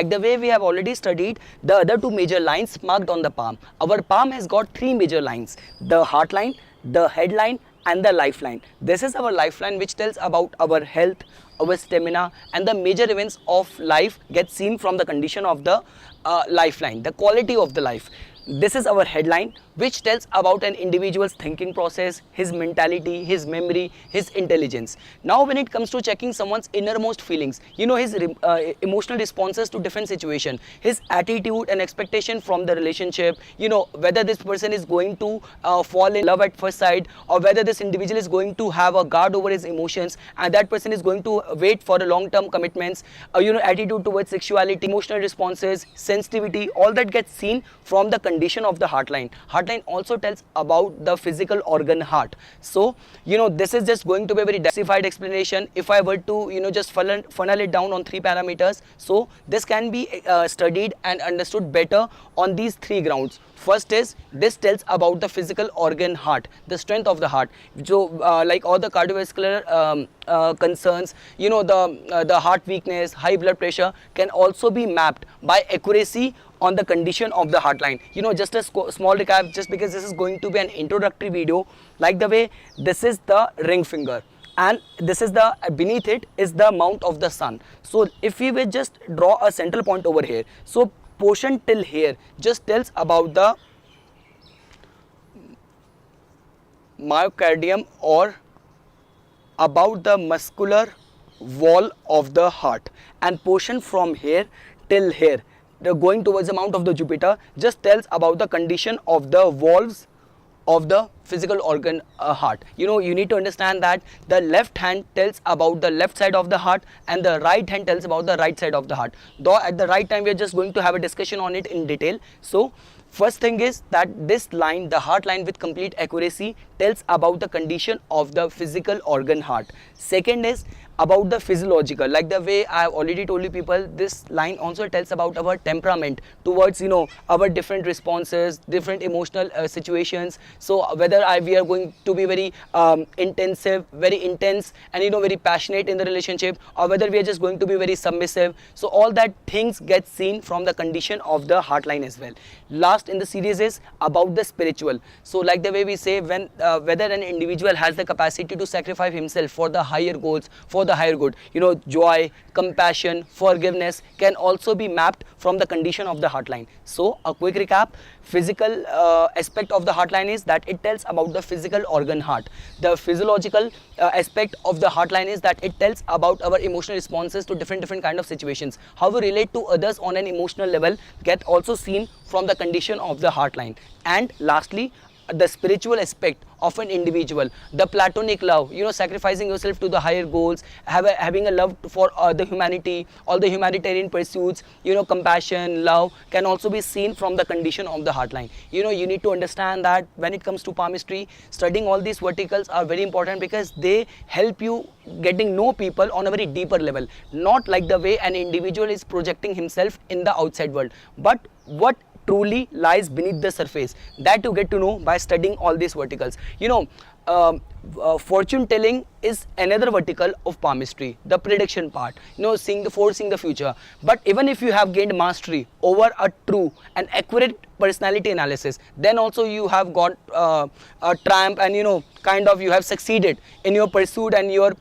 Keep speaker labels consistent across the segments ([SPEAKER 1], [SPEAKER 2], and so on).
[SPEAKER 1] Like the way we have already studied the other two major lines marked on the palm. Our palm has got three major lines: the heart line, the head line, and the lifeline. This is our lifeline, which tells about our health, our stamina, and the major events of life get seen from the condition of the lifeline, the quality of the life. This is our headline, which tells about an individual's thinking process, his mentality, his memory, his intelligence. Now when it comes to checking someone's innermost feelings, his emotional responses to different situation, his attitude and expectation from the relationship, whether this person is going to fall in love at first sight, or whether this individual is going to have a guard over his emotions and that person is going to wait for a long-term commitments, attitude towards sexuality, emotional responses, sensitivity, all that gets seen from the condition of the heartline. Heartline also tells about the physical organ heart. So this is just going to be a very diversified explanation. If I were to just funnel it down on three parameters, so this can be studied and understood better on these three grounds. First is, this tells about the physical organ heart, the strength of the heart. So like all the cardiovascular concerns, the heart weakness, high blood pressure can also be mapped by accuracy on the condition of the heartline. Just a small recap, just because this is going to be an introductory video. Like the way this is the ring finger, and this is the beneath it is the mount of the sun. So if we will just draw a central point over here, so portion till here just tells about the myocardium, or about the muscular wall of the heart, and portion from here till here, going towards the mount of the Jupiter, just tells about the condition of the valves of the physical organ heart. You need to understand that the left hand tells about the left side of the heart and the right hand tells about the right side of the heart. Though at the right time we are just going to have a discussion on it in detail. So first thing is that this line, the heart line, with complete accuracy tells about the condition of the physical organ heart. Second is about the physiological. Like the way I have already told you people, this line also tells about our temperament towards our different responses, different emotional situations. So whether we are going to be very intensive, very intense, and very passionate in the relationship, or whether we are just going to be very submissive. So all that things get seen from the condition of the heart line as well. Last in the series is about the spiritual. So like the way we say, when whether an individual has the capacity to sacrifice himself for the higher goals, for the higher good, joy, compassion, forgiveness can also be mapped from the condition of the heartline. So a quick recap: physical aspect of the heartline is that it tells about the physical organ heart. The physiological aspect of the heartline is that it tells about our emotional responses to different kind of situations. How we relate to others on an emotional level get also seen from the condition of the heartline. And lastly, the spiritual aspect of an individual, the platonic love, sacrificing yourself to the higher goals, having a love for the humanity, all the humanitarian pursuits, compassion, love can also be seen from the condition of the heartline. You need to understand that when it comes to palmistry, studying all these verticals are very important because they help you getting know people on a very deeper level, not like the way an individual is projecting himself in the outside world, but what truly lies beneath the surface, that you get to know by studying all these verticals. Fortune telling is another vertical of palmistry, the prediction part, foreseeing the future. But even if you have gained mastery over a true and accurate personality analysis, then also you have got a triumph, and you have succeeded in your pursuit and your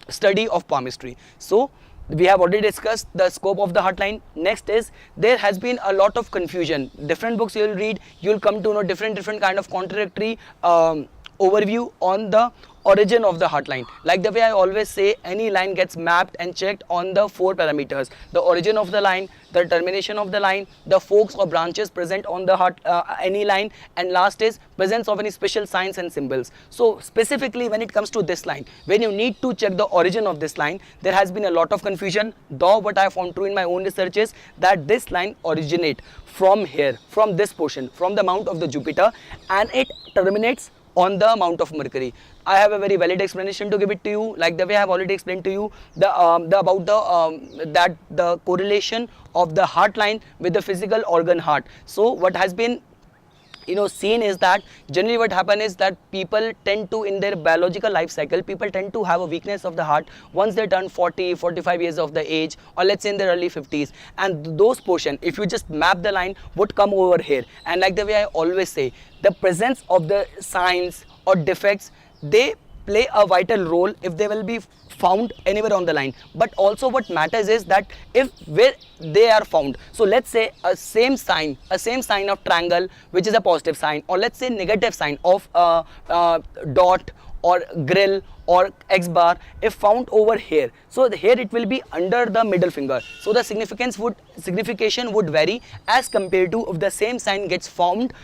[SPEAKER 1] study of palmistry. So we have already discussed the scope of the heartline. Next is, there has been a lot of confusion. Different books you will read, you will come to know different kind of contradictory overview on the origin of the heartline. Like the way I always say, any line gets mapped and checked on the four parameters: the origin of the line, the termination of the line, the forks or branches present on the heart any line, and last is presence of any special signs and symbols. So specifically when it comes to this line, when you need to check the origin of this line, there has been a lot of confusion. Though what I have found true in my own research is that this line originate from here, from this portion, from the mount of the Jupiter, and it terminates on the mount of Mercury. I have a very valid explanation to give it to you. Like the way I have already explained to you the correlation of the heart line with the physical organ heart. So what has been seen is that generally what happen is that people tend to, in their biological life cycle, people tend to have a weakness of the heart once they turn 40-45 years of the age, or let's say in their early 50s. And those portion, if you just map the line, would come over here. And like the way I always say, the presence of the signs or defects, they play a vital role if they will be found anywhere on the line. But also what matters is that if where they are found, so let's say a same sign of triangle, which is a positive sign, or let's say negative sign of dot or grill or X bar, if found over here, so here it will be under the middle finger, so the signification would vary as compared to if the same sign gets found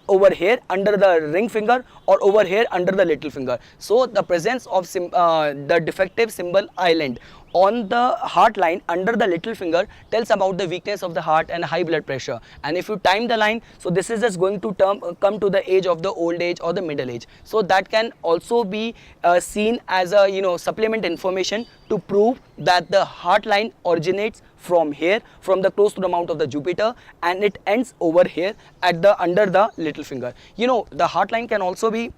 [SPEAKER 1] over here under the ring finger or over here under the little finger. So the presence of the defective symbol island on the heart line under the little finger tells about the weakness of the heart and high blood pressure. And if you time the line, so this is just going to come to the age of the old age or the middle age. So that can also be seen as a supplement information to prove that the heart line originates from here, from the close to the mount of the Jupiter, and it ends over here at the under the little finger. The heart line can also be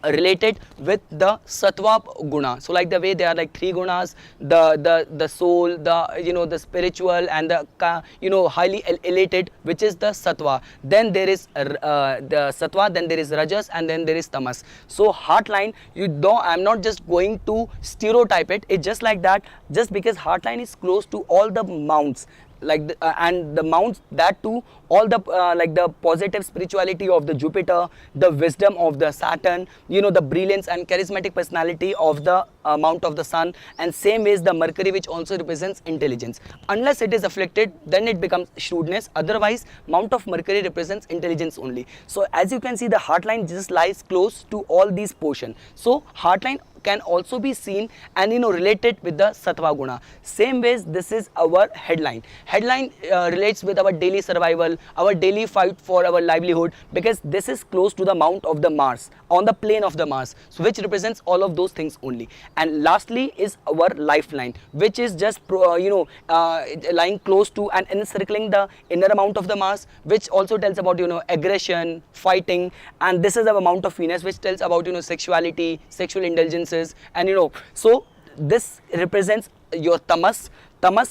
[SPEAKER 1] related with the sattva guna. So like the way there are like three gunas, the soul, the spiritual, and the highly elated, which is the sattva. Then there is the sattva, then there is rajas, and then there is tamas. So heart line, I'm not just going to stereotype it. It's just like that, just because heart line is close to all the mounts, like and the mounts, that too, all the like the positive spirituality of the Jupiter, the wisdom of the Saturn, the brilliance and charismatic personality of the mount of the Sun, and same ways the Mercury, which also represents intelligence. Unless it is afflicted, then it becomes shrewdness. Otherwise, mount of Mercury represents intelligence only. So as you can see, the heart line just lies close to all these portions. So heart line can also be seen and related with the sattva guna. Same ways, this is our headline. Headline relates with our daily survival, our daily fight for our livelihood, because this is close to the mount of the Mars, on the plane of the Mars, so which represents all of those things only. And lastly is our lifeline, which is just lying close to and encircling the inner mount of the Mars, which also tells about aggression, fighting. And this is our mount of Venus, which tells about sexuality, sexual indulgences, and so this represents your tamas,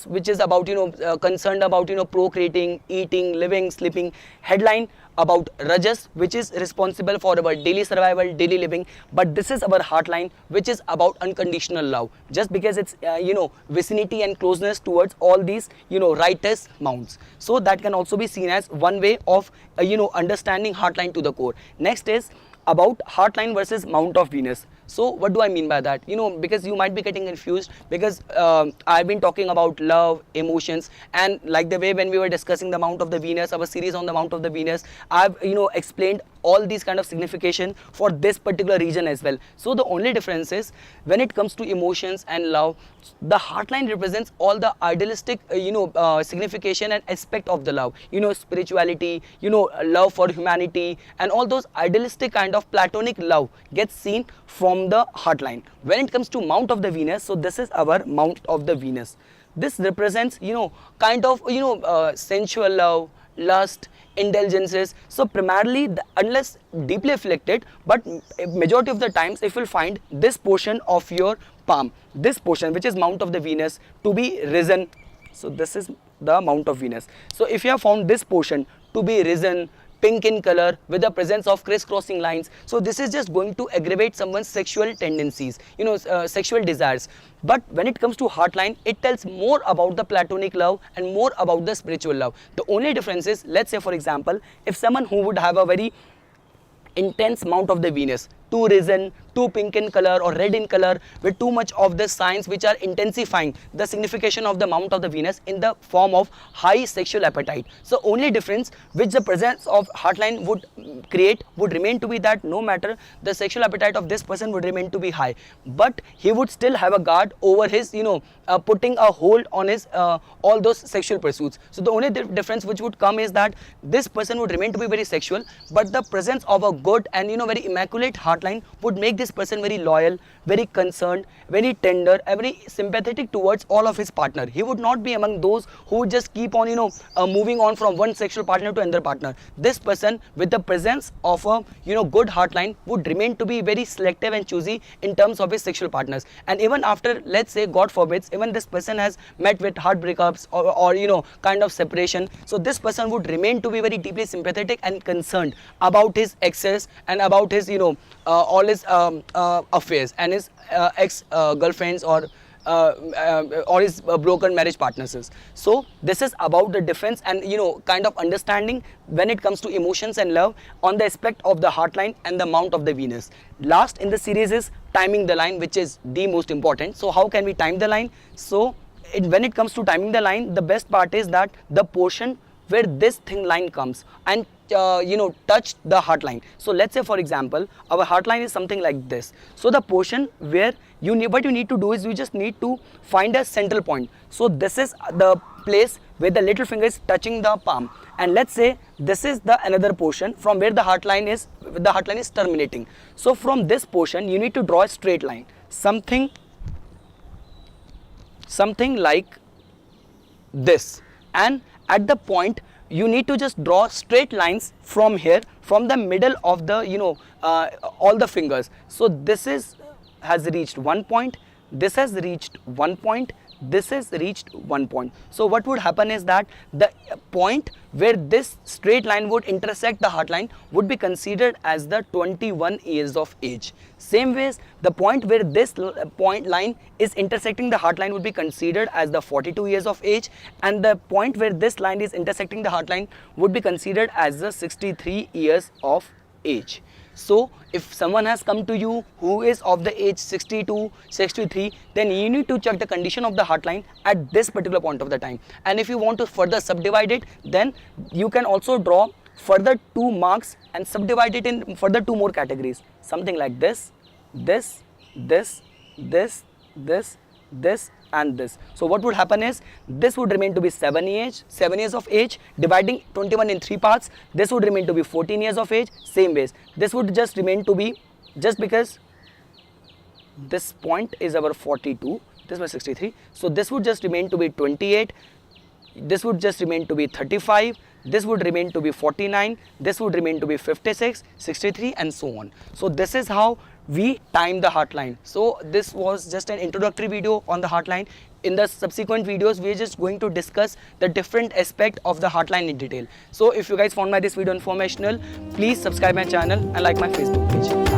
[SPEAKER 1] which is about concerned about procreating, eating, living, sleeping. Headline about rajas, which is responsible for our daily survival, daily living. But this is our heart line, which is about unconditional love, just because it's vicinity and closeness towards all these righteous mounts. So that can also be seen as one way of understanding heart line to the core. Next is about heart line versus mount of Venus. So what do I mean by that? Because you might be getting confused, because I've been talking about love, emotions, and like the way when we were discussing the mount of the Venus, our series on the mount of the Venus, I've explained all these kind of signification for this particular region as well. So the only difference is when it comes to emotions and love, the heart line represents all the idealistic signification and aspect of the love, spirituality, love for humanity, and all those idealistic kind of platonic love gets seen from the heart line. When it comes to mount of the Venus, so this is our mount of the Venus. This represents kind of sensual love, lust, indulgences. So primarily, unless deeply afflicted, but majority of the times, if you'll find this portion of your palm, this portion which is mount of the Venus, to be risen. So this is the mount of Venus. So if you have found this portion to be risen, pink in color, with the presence of crisscrossing lines, so this is just going to aggravate someone's sexual tendencies, sexual desires. But when it comes to heart line, it tells more about the platonic love and more about the spiritual love. The only difference is, let's say for example, if someone who would have a very intense mount of the Venus, too risen, too pink in color or red in color, with too much of the signs which are intensifying the signification of the mount of the Venus in the form of high sexual appetite. So only difference which the presence of heart line would create would remain to be that no matter, the sexual appetite of this person would remain to be high, but he would still have a guard over his putting a hold on his all those sexual pursuits. So the only difference which would come is that this person would remain to be very sexual, but the presence of a good and very immaculate heart line would make this this person very loyal, very concerned, very tender, very sympathetic towards all of his partner. He would not be among those who would just keep on moving on from one sexual partner to another partner. This person with the presence of a good heartline would remain to be very selective and choosy in terms of his sexual partners. And even after, let's say, God forbids, even this person has met with heart breakups or kind of separation, so this person would remain to be very deeply sympathetic and concerned about his exes and about his all his affairs and his ex girlfriends or his broken marriage partners. So this is about the difference and kind of understanding when it comes to emotions and love on the aspect of the heartline and the mount of the Venus. Last in the series is timing the line, which is the most important. So how can we time the line? So when it comes to timing the line, the best part is that the portion where this thin line comes and touch the heart line. So let's say, for example, our heart line is something like this. So the portion where what you need to do is you just need to find a central point. So this is the place where the little finger is touching the palm, and let's say this is the another portion from where the heart line is terminating. So from this portion you need to draw a straight line, something like this, and at the point you need to just draw straight lines from here, from the middle of the all the fingers. So this has reached one point, this has reached one point, this has reached one point. So what would happen is that the point where this straight line would intersect the heart line would be considered as the 21 years of age. Same ways, the point where this point line is intersecting the heart line would be considered as the 42 years of age, and the point where this line is intersecting the heart line would be considered as the 63 years of age. So if someone has come to you who is of the age 62, 63, then you need to check the condition of the heart line at this particular point of the time. And if you want to further subdivide it, then you can also draw further 2 marks and subdivide it in further 2 more categories, something like this, this, this, this, this, this and this. So what would happen is this would remain to be 7 years of age, dividing 21 in 3 parts. This would remain to be 14 years of age. Same ways, this would just remain to be, just because this point is our 42, this was 63, so this would just remain to be 28, this would just remain to be 35, this would remain to be 49, this would remain to be 56, 63 and so on. So this is how we time the heart line. So this was just an introductory video on the heart line. In the subsequent videos we are just going to discuss the different aspect of the heart line in detail. So if you guys found this video informational, please subscribe my channel and like my Facebook page.